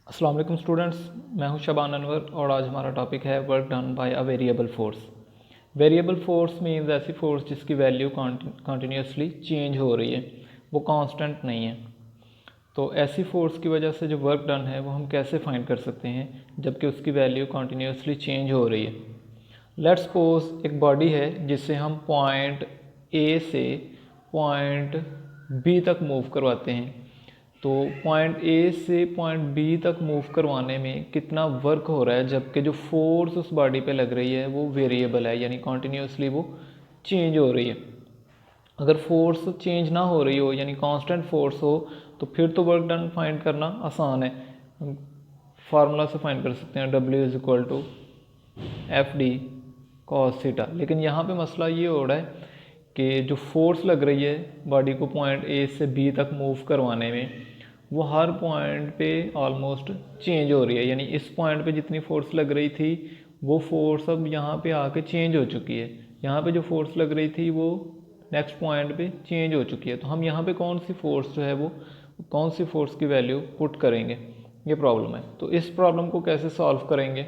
अस्सलाम वालेकुम स्टूडेंट्स, मैं हूं शबान अनवर और आज हमारा टॉपिक है work done by a variable force. Variable force means ऐसी फोर्स जिसकी वैल्यू कॉन्टीन्यूसली चेंज हो रही है, वो कांस्टेंट नहीं है। तो ऐसी फोर्स की वजह से जो वर्क डन है वो हम कैसे फाइंड कर सकते हैं जबकि उसकी वैल्यू कॉन्टीन्यूसली चेंज हो रही है। लेट्स सपोज एक बॉडी है जिससे हम पॉइंट ए से पॉइंट बी तक मूव करवाते हैं। तो पॉइंट ए से पॉइंट बी तक मूव करवाने में कितना वर्क हो रहा है जबकि जो फोर्स उस बॉडी पे लग रही है वो वेरिएबल है, यानी कॉन्टीन्यूसली वो चेंज हो रही है। अगर फोर्स चेंज ना हो रही हो यानी कांस्टेंट फोर्स हो तो फिर तो वर्क डन फाइंड करना आसान है। हम फार्मूला से फाइंड कर सकते हैं W=FD cos थीटा। लेकिन यहाँ पे मसला ये हो रहा है कि जो फोर्स लग रही है बॉडी को पॉइंट ए से बी तक मूव करवाने में वो हर पॉइंट पे ऑलमोस्ट चेंज हो रही है, यानी इस पॉइंट पे जितनी फोर्स लग रही थी वो फोर्स अब यहाँ पे आके चेंज हो चुकी है। यहाँ पे जो फोर्स लग रही थी वो नेक्स्ट पॉइंट पे चेंज हो चुकी है। तो हम यहाँ पे कौन सी फोर्स जो है वो कौन सी फोर्स की वैल्यू पुट करेंगे, ये प्रॉब्लम है। तो इस प्रॉब्लम को कैसे सॉल्व करेंगे,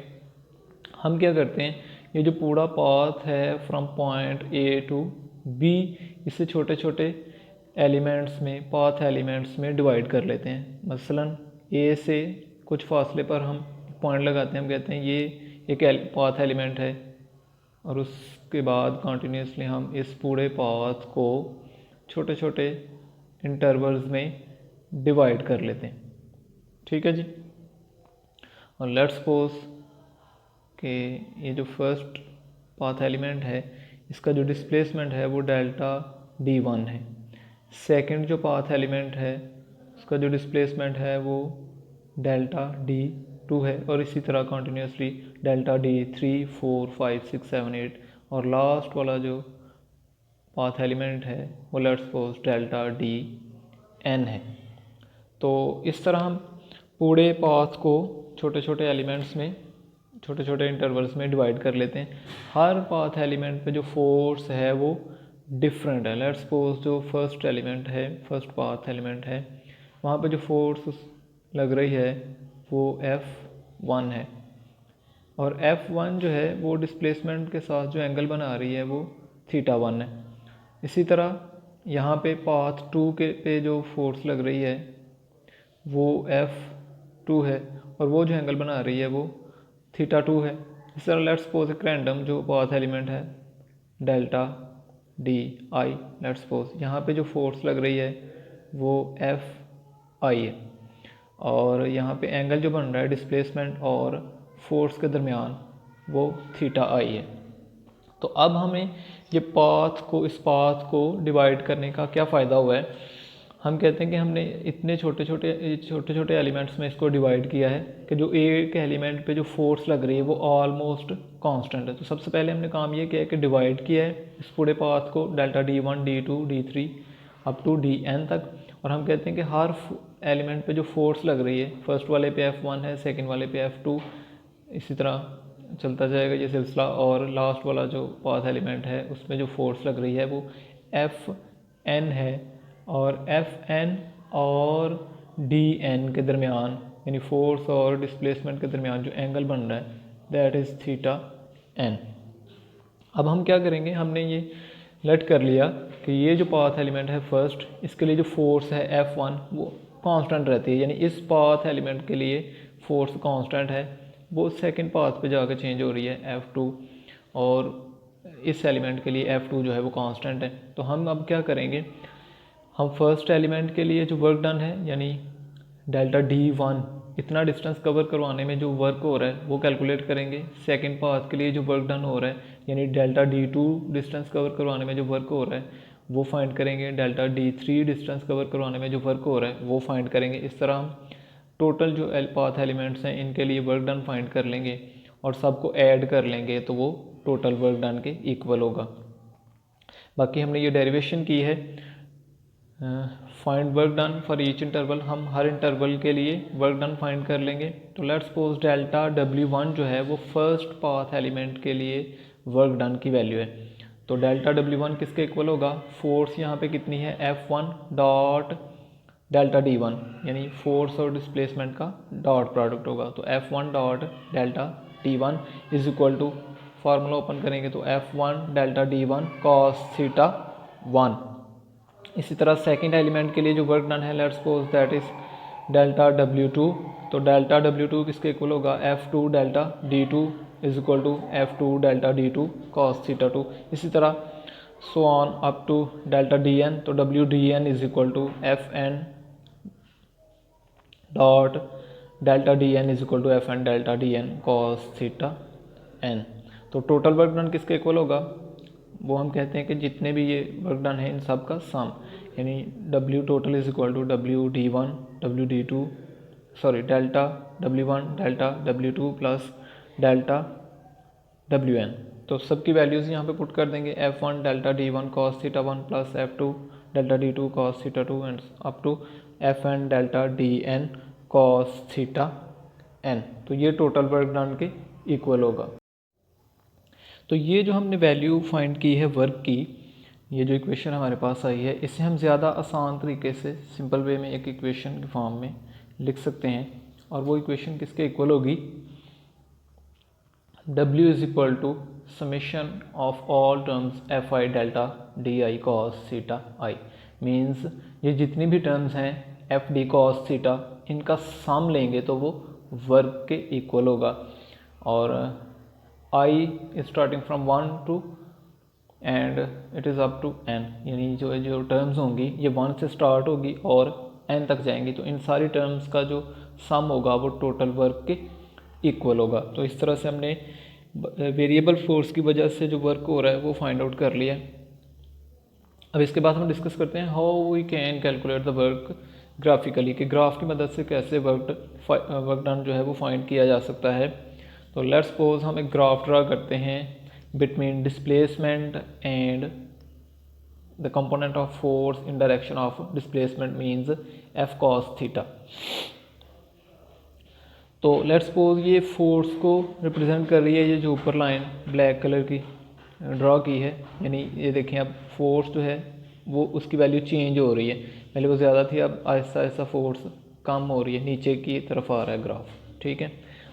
हम क्या करते हैं, ये जो पूरा पाथ है from point A to B, इसे छोटे छोटे एलिमेंट्स में, पाथ एलिमेंट्स में डिवाइड कर लेते हैं। मसलन ए से कुछ फासले पर हम पॉइंट लगाते हैं, हम कहते हैं ये एक पाथ एलिमेंट है, और उसके बाद कंटिन्यूसली हम इस पूरे पाथ को छोटे छोटे इंटरवल्स में डिवाइड कर लेते हैं। ठीक है जी। और लेट्स सपोज कि ये जो फर्स्ट पाथ एलिमेंट है इसका जो डिस्प्लेसमेंट है वो डेल्टा D1 है। सेकंड जो पाथ एलिमेंट है उसका जो डिस्प्लेसमेंट है वो डेल्टा D2 है, और इसी तरह कंटिन्यूसली डेल्टा D3, 4, 5, 6, 7, 8, और लास्ट वाला जो पाथ एलिमेंट है वो लेट्स सपोज डेल्टा DN है। तो इस तरह हम पूरे पाथ को छोटे छोटे एलिमेंट्स में, छोटे छोटे इंटरवल्स में डिवाइड कर लेते हैं। हर पाथ एलिमेंट पे जो फोर्स है वो डिफरेंट है। लेट्स सपोज जो फर्स्ट एलिमेंट है, फर्स्ट पाथ एलिमेंट है, वहाँ पे जो फोर्स लग रही है वो F1 है, और F1 जो है वो डिस्प्लेसमेंट के साथ जो एंगल बना रही है वो θ1 है। इसी तरह यहाँ पे पाथ 2 के पे जो फोर्स लग रही है वो F2 है, और वो जो एंगल बना रही है वो θ2 है। इस तरह लेट्स सपोज एक रैंडम जो पाथ एलिमेंट है डेल्टा DI, लेट्स सपोज यहाँ पे जो फोर्स लग रही है वो FI है, और यहाँ पे एंगल जो बन रहा है डिस्प्लेसमेंट और फोर्स के दरमियान वो θi है। तो अब हमें ये पाथ को, इस पाथ को डिवाइड करने का क्या फ़ायदा हुआ है, हम कहते हैं कि हमने इतने छोटे छोटे एलिमेंट्स में इसको डिवाइड किया है कि जो एक एलिमेंट पे जो फोर्स लग रही है वो ऑलमोस्ट कांस्टेंट है। तो सबसे पहले हमने काम ये किया है कि डिवाइड किया है इस पूरे पाथ को delta D1, D2, D3 up to DN तक, और हम कहते हैं कि हर एलिमेंट पे जो फोर्स लग रही है, फर्स्ट वाले पे F1 है, सेकंड वाले पे F2, इसी तरह चलता जाएगा ये सिलसिला, और लास्ट वाला जो पाथ एलिमेंट है उसमें जो फोर्स लग रही है वो Fn है, और Fn और Dn के दरमियान यानी फोर्स और डिस्प्लेसमेंट के दरमियान जो एंगल बन रहा है दैट इज़ θn। अब हम क्या करेंगे, हमने ये लेट कर लिया कि ये जो पाथ एलिमेंट है फर्स्ट, इसके लिए जो फोर्स है F1 वो कांस्टेंट रहती है, यानी इस पाथ एलिमेंट के लिए फोर्स कांस्टेंट है, वो सेकंड पाथ पे जाकर चेंज हो रही है F2, और इस एलिमेंट के लिए F2 जो है वो कांस्टेंट है। तो हम अब क्या करेंगे, हम फर्स्ट एलिमेंट के लिए जो वर्क डन है यानी डेल्टा D1, इतना डिस्टेंस कवर करवाने में जो वर्क हो रहा है वो कैलकुलेट करेंगे। सेकंड पाथ के लिए जो वर्क डन हो रहा है यानी डेल्टा D2 डिस्टेंस कवर करवाने में जो वर्क हो रहा है वो फाइंड करेंगे। डेल्टा D3 डिस्टेंस कवर करवाने में जो वर्क हो रहा है वो फाइंड करेंगे। इस तरह हम टोटल जो पाथ एलिमेंट्स हैं इनके लिए वर्क डन फाइंड कर लेंगे और सबको ऐड कर लेंगे तो वो टोटल वर्क डन के इक्वल होगा। बाकी हमने ये डेरिवेशन की है, find work done for each interval, हम हर इंटरवल के लिए वर्क डन फाइंड कर लेंगे। तो लेट्स सपोज डेल्टा W1 जो है वो फर्स्ट पाथ एलिमेंट के लिए वर्क डन की वैल्यू है। तो डेल्टा W1 किसके इक्वल होगा, फोर्स यहाँ पे कितनी है F1 डॉट डेल्टा D1 यानी फोर्स और डिस्प्लेसमेंट का डॉट प्रोडक्ट होगा। तो F1 dot delta D1 is equal to, formula open करेंगे तो F1 delta D1 cos theta 1। इसी तरह सेकंड एलिमेंट के लिए जो वर्क डन है, let's suppose that is delta W2, तो डेल्टा W2 किसके इक्वल होगा, F2 delta D2 is equal to F2 delta D2 cos theta 2। इसी तरह so on up to delta DN, तो WDN is equal to FN dot delta DN is equal to FN delta DN cos theta N। तो total work done किसके equal होगा, वो हम कहते हैं कि जितने भी ये वर्क डन है इन सब का सम, यानी W total is equal to WD1 WD2 sorry delta W1 delta W2 plus delta WN। तो सबकी वैल्यूज़ यहाँ पे पुट कर देंगे, F1 delta D1 cos theta 1 plus F2 delta D2 cos theta 2 and up to FN delta DN cos theta N। तो ये total work done के equal होगा। तो ये जो हमने वैल्यू फाइंड की है वर्क की, ये जो इक्वेशन हमारे पास आई है, इसे हम ज़्यादा आसान तरीके से सिंपल वे में एक इक्वेशन के फॉर्म में लिख सकते हैं। और वो इक्वेशन किसके इक्वल होगी, W is equal to summation of all terms Fi delta DI cos theta I। Means ये जितनी भी टर्म्स हैं FD कॉस थीटा, इनका सम लेंगे तो वो वर्क के इक्वल होगा। और I starting from 1 to and it is up to n, यानी जो टर्म्स होंगी ये 1 से स्टार्ट होगी और n तक जाएंगी। तो इन सारी टर्म्स का जो सम होगा वो टोटल वर्क के इक्वल होगा। तो इस तरह से हमने वेरिएबल फोर्स की वजह से जो वर्क हो रहा है वो फाइंड आउट कर लिया। अब इसके बाद हम डिस्कस करते हैं how we can calculate the work graphically, कि ग्राफ की मदद से कैसे वर्क डन जो है वो फाइंड किया जा सकता है। तो लेट्स सपोज हम एक ग्राफ ड्रा करते हैं between displacement and the component of force in direction of displacement means F cos theta. तो लेट्स सपोज ये फोर्स को रिप्रेजेंट कर रही है, ये जो ऊपर लाइन ब्लैक कलर की ड्रॉ की है, यानी ये देखें अब फोर्स जो है वो उसकी वैल्यू चेंज हो रही है, पहले वो ज़्यादा थी अब आहिस्ता आहिस्ता फोर्स कम हो रही है, नीचे की तरफ आ रहा है ग्राफ। ठीक है,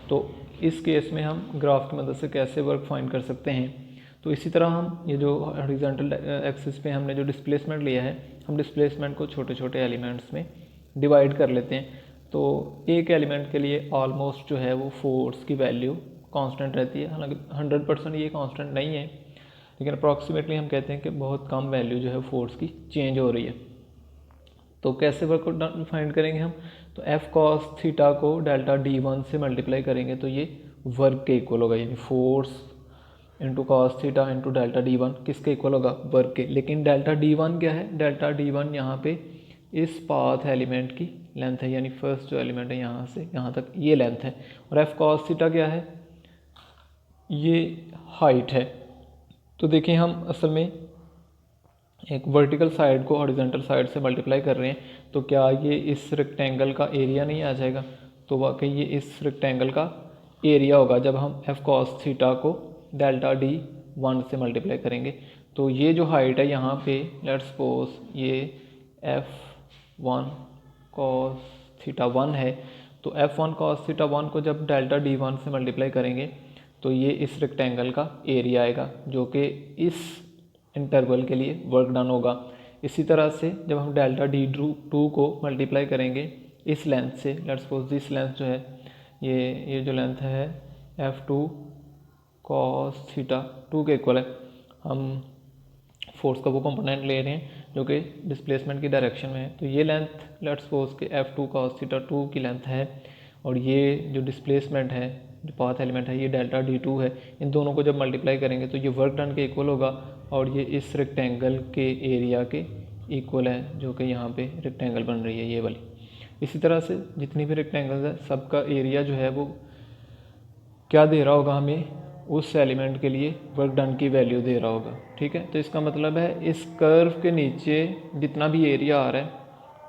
तो इस केस में हम ग्राफ की मदद से कैसे वर्क फाइंड कर सकते हैं। तो इसी तरह हम ये जो हॉरिजॉन्टल एक्सिस पे हमने जो डिस्प्लेसमेंट लिया है, हम डिस्प्लेसमेंट को छोटे छोटे एलिमेंट्स में डिवाइड कर लेते हैं। तो एक एलिमेंट के लिए ऑलमोस्ट जो है वो फोर्स की वैल्यू कांस्टेंट रहती है, हालांकि 100% ये कांस्टेंट नहीं है, लेकिन अप्रॉक्सीमेटली हम कहते हैं कि बहुत कम वैल्यू जो है फोर्स की चेंज हो रही है। तो कैसे वर्क फाइंड करेंगे हम, तो F cos थीटा को डेल्टा D1 से मल्टीप्लाई करेंगे तो ये वर्क के इक्वल होगा, यानी force into cos theta into delta D1 किसके इक्वल होगा, वर्क के। लेकिन डेल्टा D1 क्या है, डेल्टा D1 यहाँ पे इस पाथ एलिमेंट की लेंथ है, यानी फर्स्ट जो एलिमेंट है यहाँ से यहाँ तक ये लेंथ है। और F cos थीटा क्या है, ये हाइट है। तो देखिए हम असल में एक वर्टिकल साइड को हॉरिजॉन्टल साइड से मल्टीप्लाई कर रहे हैं, तो क्या ये इस रेक्टेंगल का एरिया नहीं आ जाएगा, तो वाकई ये इस रेक्टेंगल का एरिया होगा जब हम F cos थीटा को डेल्टा D1 से मल्टीप्लाई करेंगे। तो ये जो हाइट है यहाँ पे लेट्स सपोज ये F1 cos थीटा 1 है, तो F1 cos थीटा 1 को जब डेल्टा D1 से मल्टीप्लाई करेंगे तो ये इस रेक्टेंगल का एरिया आएगा जो कि इस इंटरवल के लिए वर्क डन होगा। इसी तरह से जब हम डेल्टा D2 को मल्टीप्लाई करेंगे इस लेंथ से, लेट्स सपोज दिस लेंथ जो है ये जो लेंथ है F2 cos थीटा 2 के इक्वल है, हम फोर्स का वो कंपोनेंट ले रहे हैं जो कि डिस्प्लेसमेंट की डायरेक्शन में है। तो ये लेंथ लेट्स सपोज कि F2 cos थीटा 2 की लेंथ है, और ये जो डिस्प्लेसमेंट है जो पाथ एलिमेंट है ये डेल्टा D2 है। इन दोनों को जब मल्टीप्लाई करेंगे तो ये वर्क डन के इक्वल होगा, और ये इस रेक्टेंगल के एरिया के इक्वल है जो कि यहाँ पे रेक्टेंगल बन रही है ये वाली। इसी तरह से जितनी भी रेक्टेंगल्स है सबका एरिया जो है वो क्या दे रहा होगा, हमें उस एलिमेंट के लिए वर्क डन की वैल्यू दे रहा होगा। ठीक है, तो इसका मतलब है इस कर्व के नीचे जितना भी एरिया आ रहा है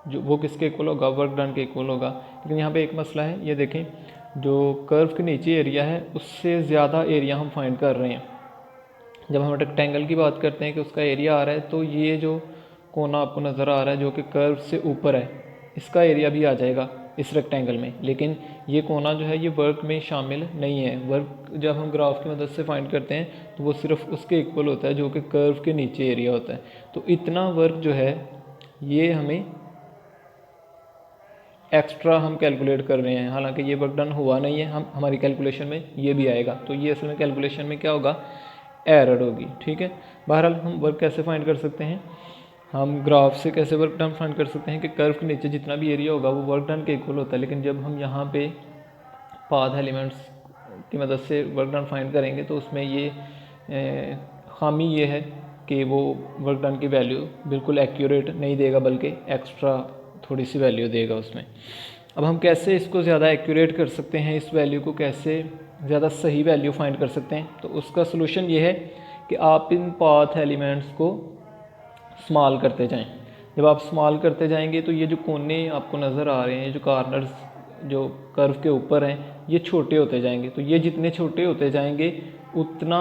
जो वो किसके इक्वल होगा, वर्क डन के इक्वल होगा। लेकिन यहाँ पे एक मसला है, ये देखें जो कर्व के नीचे एरिया है उससे ज़्यादा एरिया हम फाइंड कर रहे हैं। जब हम रेक्टेंगल की बात करते हैं कि उसका एरिया आ रहा है, तो ये जो कोना आपको नज़र आ रहा है जो कि कर्व से ऊपर है, इसका एरिया भी आ जाएगा इस रेक्टेंगल में, लेकिन ये कोना जो है ये वर्क में शामिल नहीं है। वर्क जब हम ग्राफ की मदद से फाइंड करते हैं तो वो सिर्फ उसके इक्वल होता है जो कि कर्व के नीचे एरिया होता है। तो इतना वर्क जो है ये हमें एक्स्ट्रा हम कैलकुलेट कर रहे हैं, हालांकि ये वर्क डन हुआ नहीं है, हम हमारी कैलकुलेशन में ये भी आएगा। तो ये असल में कैलकुलेशन में क्या होगा, एरर होगी। ठीक है, बहरहाल हम वर्क कैसे फाइंड कर सकते हैं, हम ग्राफ से कैसे वर्क डन फाइंड कर सकते हैं कि कर्व के नीचे जितना भी एरिया होगा वो वर्क डन के इक्वल होता है। लेकिन जब हम यहाँ पे पाथ एलिमेंट्स की मदद से वर्क डन फाइंड करेंगे तो उसमें ये खामी ये है कि वो वर्क डन की वैल्यू बिल्कुल एक्यूरेट नहीं देगा, बल्कि एक्स्ट्रा थोड़ी सी वैल्यू देगा उसमें। अब हम कैसे इसको ज़्यादा एक्यूरेट कर सकते हैं, इस वैल्यू को कैसे ज़्यादा सही वैल्यू फाइंड कर सकते हैं, तो उसका सलूशन ये है कि आप इन पाथ एलिमेंट्स को स्मॉल करते जाएं। जब आप स्मॉल करते जाएंगे तो ये जो कोने आपको नज़र आ रहे हैं, जो कॉर्नर्स जो कर्व के ऊपर हैं, ये छोटे होते जाएंगे। तो ये जितने छोटे होते जाएंगे उतना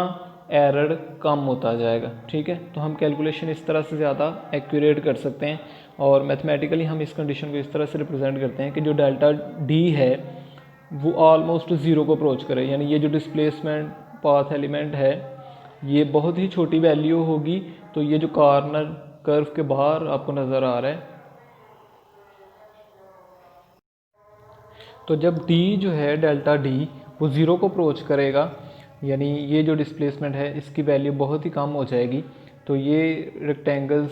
एरर कम होता जाएगा। ठीक है, तो हम कैलकुलेशन इस तरह से ज़्यादा एक्यूरेट कर सकते हैं। और मैथमेटिकली हम इस कंडीशन को इस तरह से रिप्रेजेंट करते हैं कि जो डेल्टा डी है वो ऑलमोस्ट ज़ीरो को अप्रोच करे, यानी ये जो डिस्प्लेसमेंट पाथ एलिमेंट है ये बहुत ही छोटी वैल्यू होगी। तो ये जो कॉर्नर कर्व के बाहर आपको नज़र आ रहा है, तो जब d जो है डेल्टा डी वो ज़ीरो को अप्रोच करेगा, यानी ये जो डिस्प्लेसमेंट है इसकी वैल्यू बहुत ही कम हो जाएगी। तो ये रेक्टेंगल्स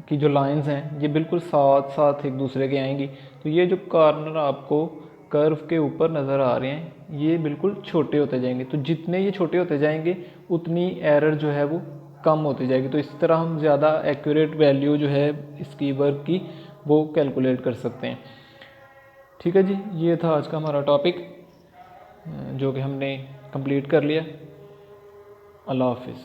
की जो लाइंस हैं ये बिल्कुल साथ साथ एक दूसरे के आएंगी। तो ये जो कॉर्नर आपको कर्व के ऊपर नज़र आ रहे हैं ये बिल्कुल छोटे होते जाएंगे। तो जितने ये छोटे होते जाएंगे उतनी एरर जो है वो कम होती जाएगी। तो इस तरह हम ज़्यादा एक्यूरेट वैल्यू जो है इसकी वर्क की वो कैलकुलेट कर सकते हैं। ठीक है जी, ये था आज का हमारा टॉपिक जो कि हमने कंप्लीट कर लिया। अल्लाह हाफिज़।